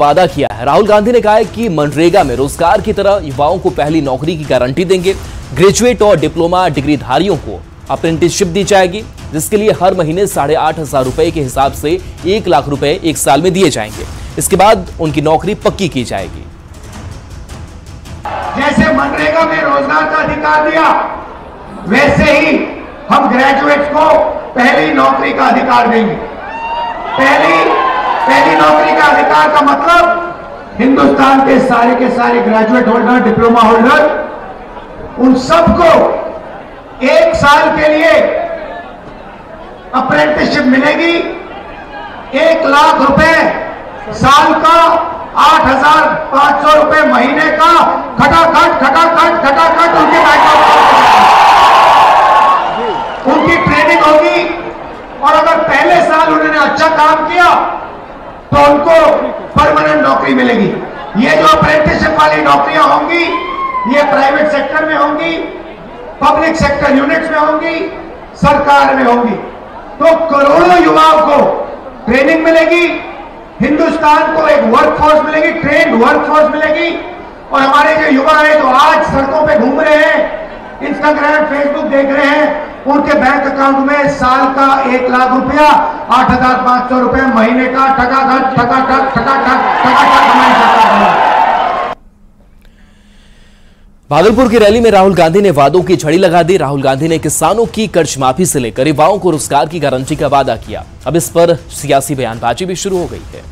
वादा किया है। राहुल गांधी ने कहा है कि मनरेगा में रोजगार की तरह युवाओं को पहली नौकरी की गारंटी देंगे। ग्रेजुएट और डिप्लोमा डिग्रीधारियों को अप्रेंटिसशिप दी जाएगी, जिसके लिए हर महीने 8,500 रुपए के हिसाब से 1 लाख रुपए 1 साल में दिए जाएंगे। इसके बाद उनकी नौकरी पक्की की जाएगी। जैसे मनरेगा में रोजगार का अधिकार दिया, वैसे ही हम ग्रेजुएट्स को पहली नौकरी का अधिकार देंगे। पहली नौकरी का अधिकार का मतलब हिंदुस्तान के सारे ग्रेजुएट होल्डर, डिप्लोमा होल्डर, उन सबको 1 साल के लिए अप्रेंटिसशिप मिलेगी। 1 लाख रुपए साल का, 8,500 रुपए महीने का, खटाखट उनके उनकी ट्रेनिंग होगी। और अगर पहले साल उन्होंने अच्छा काम किया तो उनको परमानेंट नौकरी मिलेगी। ये जो अप्रेंटिसशिप वाली नौकरियां होंगी, ये प्राइवेट सेक्टर में होंगी, पब्लिक सेक्टर यूनिट्स में होंगी, सरकार में होंगी। तो करोड़ों युवाओं को ट्रेनिंग मिलेगी, हिंदुस्तान को एक वर्कफोर्स मिलेगी, ट्रेंड वर्कफोर्स मिलेगी। और हमारे जो युवा हैं जो आज सड़कों पे घूम रहे हैं, इंस्टाग्राम, फेसबुक देख रहे हैं, उनके बैंक अकाउंट में साल का 1 लाख रुपया, 8,500 रुपए महीने का ठकाठक हमारी सरकार। भागलपुर की रैली में राहुल गांधी ने वादों की झड़ी लगा दी। राहुल गांधी ने किसानों की कर्ज माफी से लेकर युवाओं को रोजगार की गारंटी का वादा किया। अब इस पर सियासी बयानबाजी भी शुरू हो गई है।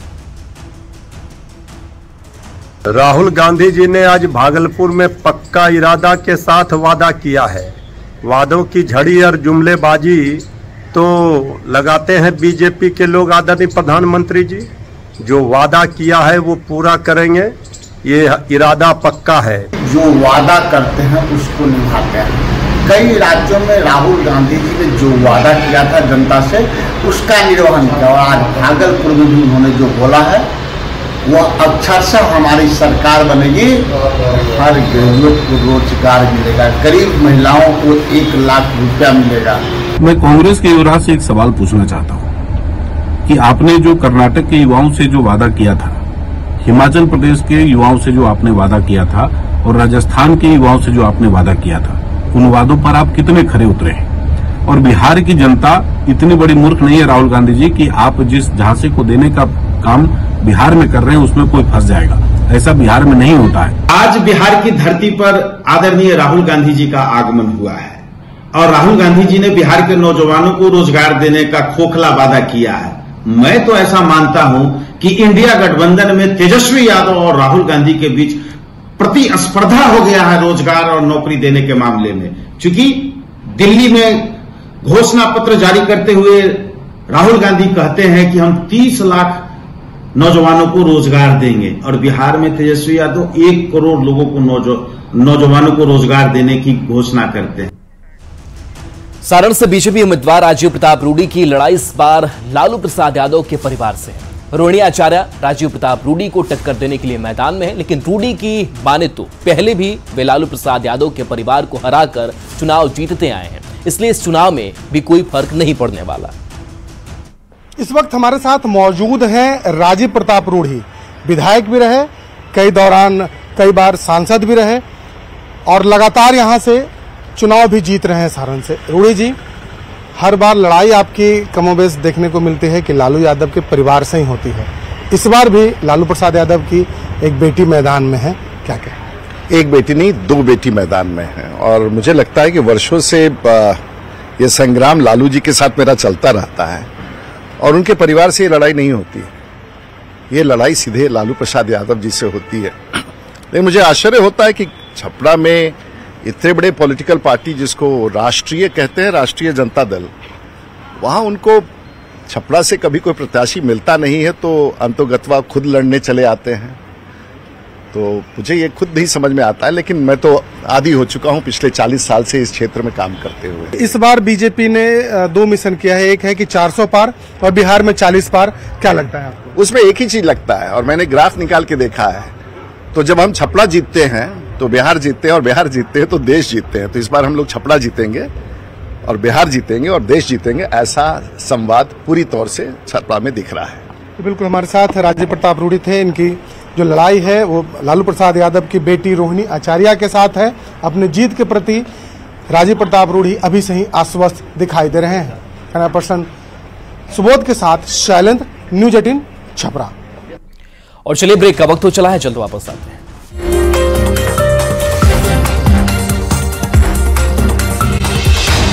राहुल गांधी जी ने आज भागलपुर में पक्का इरादा के साथ वादा किया है। वादों की झड़ी और जुमलेबाजी तो लगाते हैं बीजेपी के लोग। आदरणीय प्रधानमंत्री जी जो वादा किया है वो पूरा करेंगे, ये इरादा पक्का है। जो वादा करते हैं उसको निभाते हैं। कई राज्यों में राहुल गांधी जी ने जो वादा किया था जनता से, उसका निर्वहन किया। और आज भागलपुर में भी उन्होंने जो बोला है वो अक्षरशः हमारी सरकार बनेगी, हर ग्रेजुएट को रोजगार मिलेगा, गरीब महिलाओं को 1 लाख रुपया मिलेगा। मैं कांग्रेस के युवराज से एक सवाल पूछना चाहता हूं कि आपने जो कर्नाटक के युवाओं से जो वादा किया था, हिमाचल प्रदेश के युवाओं से जो आपने वादा किया था और राजस्थान के युवाओं से जो आपने वादा किया था, उन वादों पर आप कितने खरे उतरे हैं? और बिहार की जनता इतनी बड़ी मूर्ख नहीं है राहुल गांधी जी कि आप जिस झांसे को देने का काम बिहार में कर रहे हैं उसमें कोई फंस जाएगा। ऐसा बिहार में नहीं होता है। आज बिहार की धरती पर आदरणीय राहुल गांधी जी का आगमन हुआ है और राहुल गांधी जी ने बिहार के नौजवानों को रोजगार देने का खोखला वादा किया है। मैं तो ऐसा मानता हूं कि इंडिया गठबंधन में तेजस्वी यादव और राहुल गांधी के बीच प्रतिस्पर्धा हो गया है रोजगार और नौकरी देने के मामले में। चूंकि दिल्ली में घोषणा पत्र जारी करते हुए राहुल गांधी कहते हैं कि हम 30 लाख नौजवानों को रोजगार देंगे और बिहार में तेजस्वी यादव 1 करोड़ लोगों को नौजवानों को रोजगार देने की घोषणा करते हैं। सारण से बीजेपी उम्मीदवार राजीव प्रताप रूडी की लड़ाई इस बार लालू प्रसाद यादव के परिवार से है। रोहिणी आचार्य राजीव प्रताप रूडी को टक्कर देने के लिए मैदान में है, लेकिन रूडी की माने तो पहले भी वे लालू प्रसाद यादव के परिवार को हराकर चुनाव जीतते आए हैं, इसलिए इस चुनाव में भी कोई फर्क नहीं पड़ने वाला। इस वक्त हमारे साथ मौजूद हैं राजीव प्रताप रूडी, विधायक भी रहे, कई बार सांसद भी रहे और लगातार यहां से चुनाव भी जीत रहे हैं सारण से। रूडी जी, हर बार लड़ाई आपकी कमोबेश देखने को मिलती है कि लालू यादव के परिवार से ही होती है। इस बार भी लालू प्रसाद यादव की एक बेटी मैदान में है, क्या कहें? एक बेटी नहीं, 2 बेटी मैदान में है और मुझे लगता है कि वर्षों से ये संग्राम लालू जी के साथ मेरा चलता रहता है और उनके परिवार से ये लड़ाई नहीं होती। ये लड़ाई सीधे लालू प्रसाद यादव जी से होती है। लेकिन मुझे आश्चर्य होता है कि छपरा में इतने बड़े पॉलिटिकल पार्टी जिसको राष्ट्रीय कहते हैं, राष्ट्रीय जनता दल, वहां उनको छपरा से कभी कोई प्रत्याशी मिलता नहीं है तो अंतोगत्वा खुद लड़ने चले आते हैं। तो मुझे ये खुद नहीं समझ में आता है, लेकिन मैं तो आदी हो चुका हूं पिछले 40 साल से इस क्षेत्र में काम करते हुए। इस बार बीजेपी ने 2 मिशन किया है, एक है कि 400 पार और बिहार में 40 पार। क्या लगता है आपको? उसमें एक ही चीज लगता है और मैंने ग्राफ निकाल के देखा है, तो जब हम छपरा जीतते हैं तो बिहार जीतते हैं और बिहार जीतते हैं तो देश जीतते हैं। तो इस बार हम लोग छपरा जीतेंगे और बिहार जीतेंगे और देश जीतेंगे, ऐसा संवाद पूरी तौर से छपरा में दिख रहा है। बिल्कुल हमारे साथ राजीव प्रताप रूढ़ी थे। इनकी जो लड़ाई है वो लालू प्रसाद यादव की बेटी रोहिणी आचार्य के साथ है। अपनी जीत के प्रति राजीव प्रताप रूढ़ी अभी से ही आश्वस्त दिखाई दे रहे हैं। कैमरा पर्सन सुबोध के साथ शैलेंद्र, न्यूज़ 18 छपरा। और चलिए ब्रेक का वक्त हो चला है, जल्द वापस आते हैं।